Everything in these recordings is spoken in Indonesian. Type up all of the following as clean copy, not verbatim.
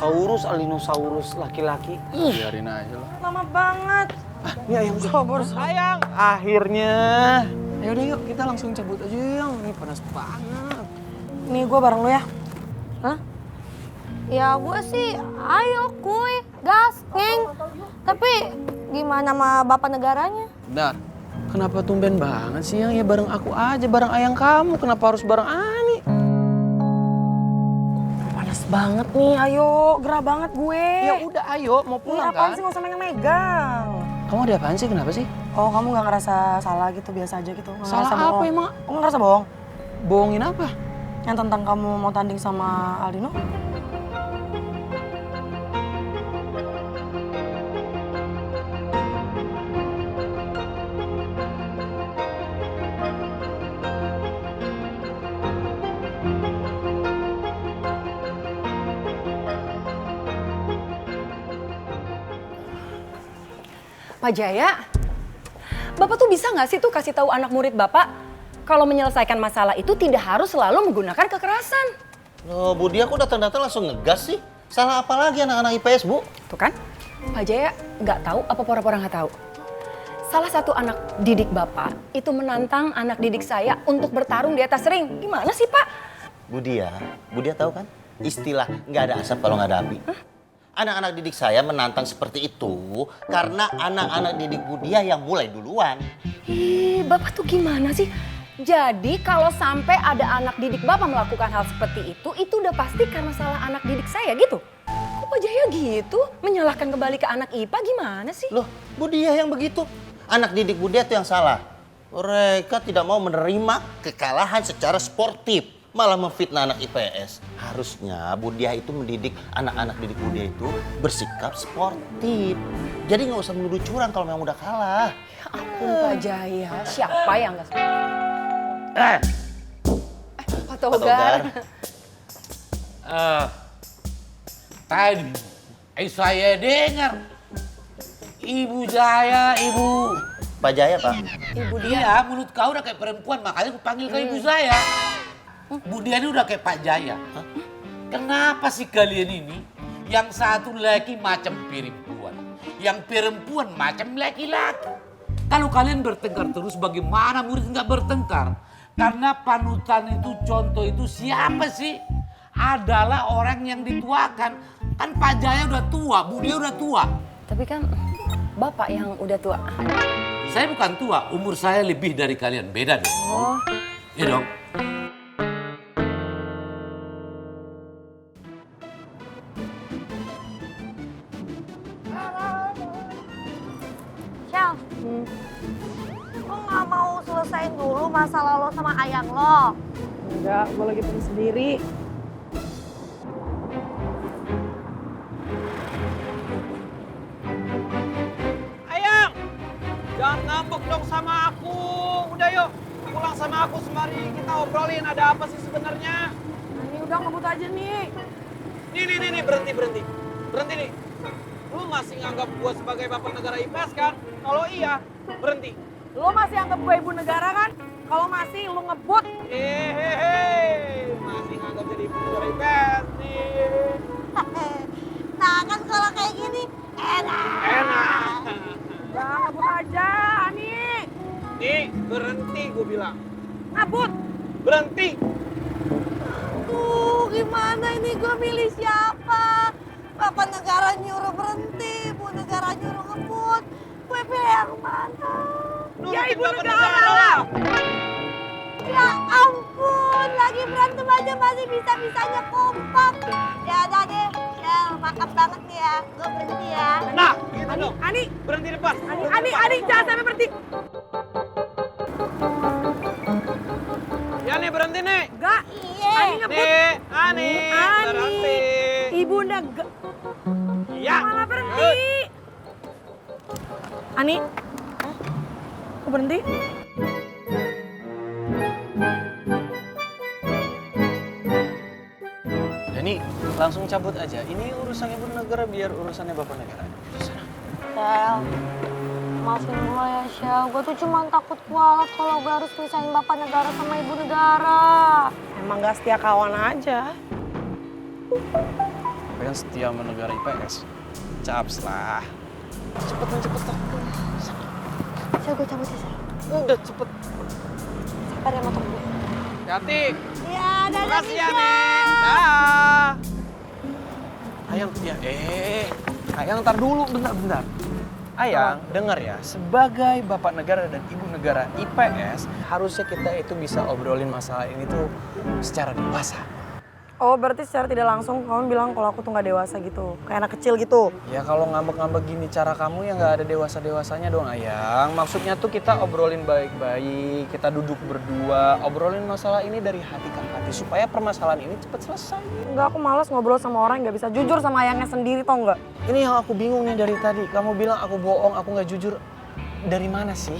Alinosaurus laki-laki. Biarin aja lah. Lama banget. Ini ayam sabar sayang. Akhirnya. Ayo deh yuk, kita langsung cabut aja yang. Ini panas banget. Nih gue bareng lu ya. Hah? Ya gue sih ayo kuy, gas, ngeng. Tapi gimana sama bapak negaranya? Bentar, kenapa tumben banget sih yang? Ya bareng aku aja, bareng ayang kamu. Kenapa harus bareng Ani? Panas banget nih, ayo. Gerah banget gue. Ya udah ayo, mau Ini pulang apaan kan? sih, gak usah megang-megang. Kamu ada apaan sih, kenapa sih? Oh, kamu gak ngerasa salah gitu, biasa aja gitu? Nggak Salah ngerasa apa bohong? emang? Kamu ngerasa bohong? Bohongin apa? Yang tentang kamu mau tanding sama Aldino? Pak Jaya, Bapak tuh bisa nggak sih tuh kasih tahu anak murid Bapak kalau menyelesaikan masalah itu tidak harus selalu menggunakan kekerasan. Loh, Bu Dia kok datang-datang langsung ngegas sih? Salah apa lagi anak-anak IPS, Bu? Tuh kan, Pak Jaya nggak tahu apa pura-pura nggak tahu. Salah satu anak didik Bapak itu menantang anak didik saya untuk bertarung di atas ring. Gimana sih Pak? Bu Dia tahu kan? Istilah nggak ada asap kalau nggak ada api. Anak-anak didik saya menantang seperti itu karena anak-anak didik Bu Dia yang mulai duluan. Ih, Bapak tuh gimana sih? Jadi kalau sampai ada anak didik Bapak melakukan hal seperti itu udah pasti karena salah anak didik saya gitu? Kok Pak Jaya gitu? Menyalahkan kembali ke anak IPA gimana sih? Loh, Bu Dia yang begitu. Anak didik Bu Dia itu yang salah. Mereka tidak mau menerima kekalahan secara sportif. Malah memfitnah anak IPS. Harusnya Bu Dia itu mendidik anak-anak didik Bu Dia itu bersikap sportif. Jadi nggak usah menuduh curang kalau memang udah kalah. Ya ampun Pak Jaya, siapa yang nggak suka? Pak Togar. Tadi saya dengar Ibu Jaya, Ibu. Pak Jaya, Pak. Ibu Dia. Dia mulut kau udah kayak perempuan, makanya aku panggil ke Ibu saya. Bu Dia ini udah kayak Pak Jaya. Kenapa sih kalian ini yang satu laki macam perempuan, yang perempuan macam laki-laki? Kalau kalian bertengkar terus, bagaimana murid nggak bertengkar? Karena panutan itu, contoh itu siapa sih? Adalah orang yang dituakan. Kan Pak Jaya udah tua, Bu Dia udah tua. Tapi kan Bapak yang udah tua. Saya bukan tua, umur saya lebih dari kalian, beda dong. Oh. Iya dong. Shell, lo gak mau selesain dulu masalah lo sama ayang lo? Enggak, gue lagi pergi sendiri. Ayang, jangan ngambek dong sama aku. Udah yuk, pulang sama aku sembari kita obrolin ada apa sih sebenarnya. Ini udah ngebut aja nih. Nih, berhenti nih. Lu masih nganggap gua sebagai bapak negara IPS kan? Kalau iya, berhenti. Lo masih anggap gue ibu negara kan? Kalau masih lo ngebut. Hehehe, masih nganggap jadi ibu negara IPS nih. Nah kan kalau kayak gini enak. Jangan ngebut aja, Ani. Nih, berhenti gua bilang. Ngebut. Berhenti. Gimana ini gue milih siapa? Bapak negara nyuruh berhenti, ibu negara nyuruh ngebut. Gue pilih yang mana? Ya ibu bapak negara. Ya ampun, lagi berantem aja masih bisa-bisanya kompak. Ya udah deh, ya makan banget nih ya. Gue berhenti ya. Nah, gitu dong. Ani, Berhenti depan. Ani, jangan sampai berhenti. Ya nih, berhenti nih. Enggak. Iya. Ani ngebut. Nih, Ani. Ani. Berhenti. Ibu negara. Ya. Malah berhenti. Ani. Kok berhenti? Dani, langsung cabut aja. Ini urusan ibu negara, biar urusannya bapak negara. Shell, maafin gue ya Shell. Gue tuh cuma takut kualat kalau gue harus pisahin bapak negara sama ibu negara. Emang gak setia kawan aja. kan setia sama negara IPS. Caps lah. Cepetan. Saya gue cabut ya, Sal. Udah cepet. Sabar ya motor gue. Hati. Ya, dadah Makasih ya, Misha. Neng. Dah. Ayang, ya Ayang ntar dulu, bentar. Ayang, dengar ya, sebagai bapak negara dan ibu negara IPS, harusnya kita itu bisa obrolin masalah ini tuh secara dewasa. Oh, berarti secara tidak langsung kamu bilang kalau aku tuh nggak dewasa gitu. Kayak anak kecil gitu. Ya kalau ngambek-ngambek gini cara kamu ya nggak ada dewasa-dewasanya dong Ayang. Maksudnya tuh kita obrolin baik-baik, kita duduk berdua, obrolin masalah ini dari hati ke hati supaya permasalahan ini cepat selesai. Enggak, aku malas ngobrol sama orang yang nggak bisa jujur sama ayangnya sendiri, tau nggak? Ini yang aku bingung nih dari tadi. Kamu bilang aku bohong, aku nggak jujur. Dari mana sih?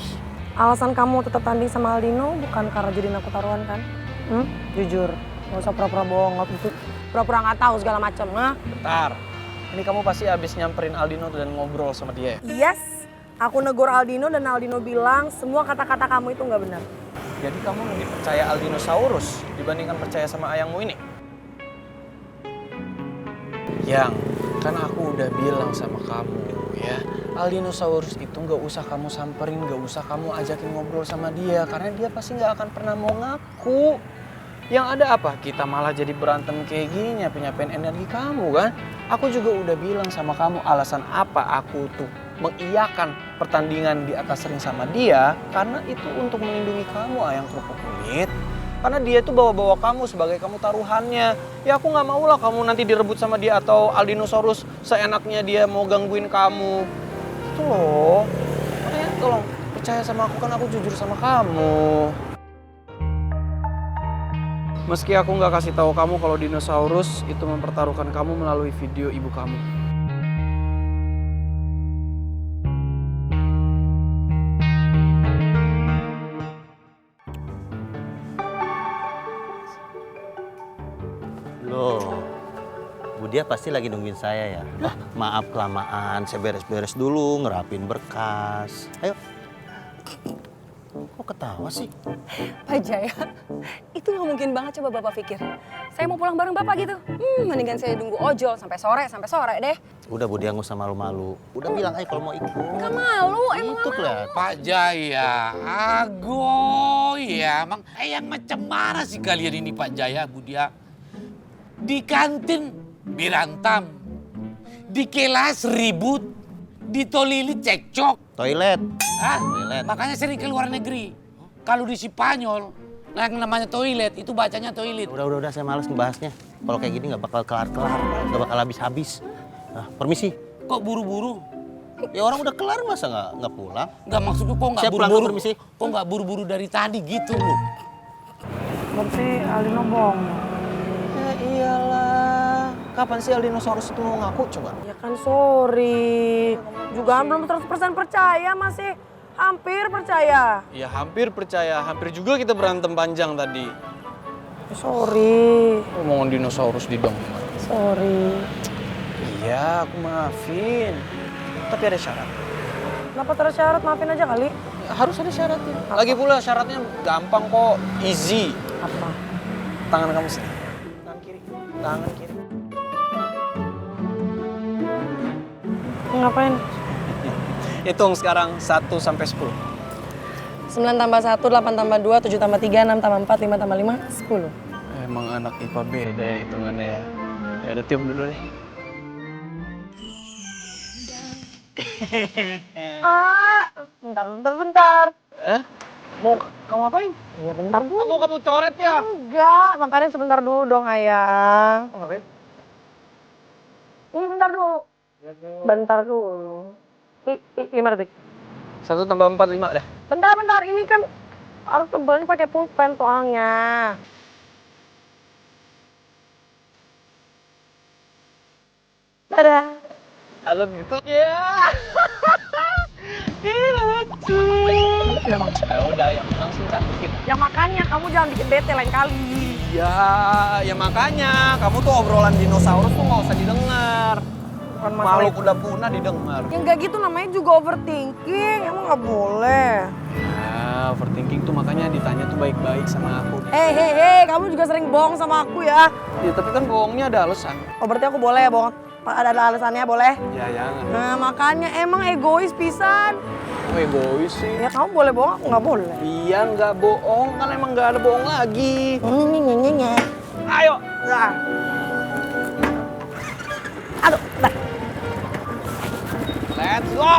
Alasan kamu tetap tanding sama Aldino bukan karena jadiin aku taruhan kan? Jujur. Gak usah pura-pura bohong, pura-pura nggak tahu segala macam, nah. Bentar. Ini kamu pasti abis nyamperin Aldino dan ngobrol sama dia. Yes, aku negur Aldino dan Aldino bilang semua kata-kata kamu itu nggak benar. Jadi kamu lebih percaya Aldinosaurus dibandingkan percaya sama ayangmu ini? Yang, kan aku udah bilang sama kamu ya, Aldinosaurus itu nggak usah kamu samperin, nggak usah kamu ajakin ngobrol sama dia, karena dia pasti nggak akan pernah mau ngaku. Yang ada apa? Kita malah jadi berantem kayak gini, nyapain energi kamu kan? Aku juga udah bilang sama kamu alasan apa aku tuh mengiyakan pertandingan di atas ring sama dia, karena itu untuk melindungi kamu, ayang kerupuk kulit. Karena dia tuh bawa-bawa kamu sebagai kamu taruhannya. Ya aku nggak mau lah kamu nanti direbut sama dia atau Aldinosaurus seenaknya dia mau gangguin kamu. Itu loh. Makanya tolong percaya sama aku, kan aku jujur sama kamu. Meski aku nggak kasih tahu kamu kalau dinosaurus itu mempertaruhkan kamu melalui video ibu kamu. Loh, Bu Dia pasti lagi nungguin saya ya. Wah, maaf kelamaan, saya beres-beres dulu, ngerapin berkas. Ayo. Kok ketawa sih? Pak Jaya, itu nggak mungkin banget coba Bapak pikir. Saya mau pulang bareng Bapak gitu. Mendingan saya nunggu ojol sampai sore deh. Udah Bu Dia, nggak usah malu-malu. Udah bilang aja kalau mau ikut. Nggak malu, emang Itu nggak kelihatan. Pak Jaya, ago ya, emang yang macam mana sih kalian ini Pak Jaya, Bu Dia? Di kantin berantem, di kelas ribut, di tolili cekcok. Toilet. Hah? Toilet. Makanya sering ke luar negeri. Kalau di Spanyol, yang namanya toilet, itu bacanya toilet. Udah, saya males ngebahasnya. Kalau kayak gini nggak bakal kelar-kelar, nggak bakal habis-habis. Nah, permisi. Kok buru-buru? Ya orang udah kelar masa nggak pulang? Nggak maksudku kok nggak Saya pulang buru-buru? dulu, permisi. Kok nggak buru-buru dari tadi gitu loh? Berarti Aldino bohong. Ya iyalah. Kapan sih Aldinosaurus itu mau ngaku coba? Ya kan sorry. Juga belum 100% percaya, masih hampir percaya. Ya hampir percaya, hampir juga kita berantem panjang tadi. Ya, sorry. Omongan dinosaurus di dong. Sorry. Iya, aku maafin. Tapi ada syarat. Kenapa terus syarat? Maafin aja kali. Ya, harus ada syaratnya. Lagi pula syaratnya gampang kok, easy. Apa? Tangan kamu sini. Tangan kiri. Tangan kiri. Ngapain? Hitung sekarang 1 sampai 10. 9 tambah 1, 8 tambah 2, 7 tambah 3, 6 tambah 4, 5 tambah 5, 10. Emang anak IPA beda ya hitungannya ya. Ya udah tiup dulu deh. Bentar. Mau kamu apain? Ya bentar dulu. Mau kamu coret ya? Enggak, makanya sebentar dulu dong ayang. Mau ngapain? Ini bentar dulu. Bentar dulu. 5 detik. 1 tambah 4, 5 dah. Bentar, ini kan harus tebelnya pakai pulpen soalnya. Dadah. Halo gitu. Ya. Ini lucu. Ya udah ya langsung cantik kita. Ya makanya kamu jangan bikin bete lain kali. Ya makanya kamu tuh obrolan dinosaurus tuh nggak usah didengar. Bukan masalah Makhluk udah punah didengar. yang gak gitu namanya juga overthinking. Emang gak boleh. Ya, Ya, overthinking tuh makanya ditanya tuh baik-baik sama aku. Hei, kamu juga sering bohong sama aku ya. Ya, tapi kan bohongnya ada alasan. Oh, berarti aku boleh ya bohong? Ada alasannya, boleh? Ya, jangan. Nah, makanya emang egois pisan. Oh, egois sih. Ya kamu boleh bohong, aku nggak boleh. Iya, nggak bohong. Kan emang nggak ada bohong lagi. Nyenyenyenyenye. Ayo. Nah. Aduh, dah. Let's go.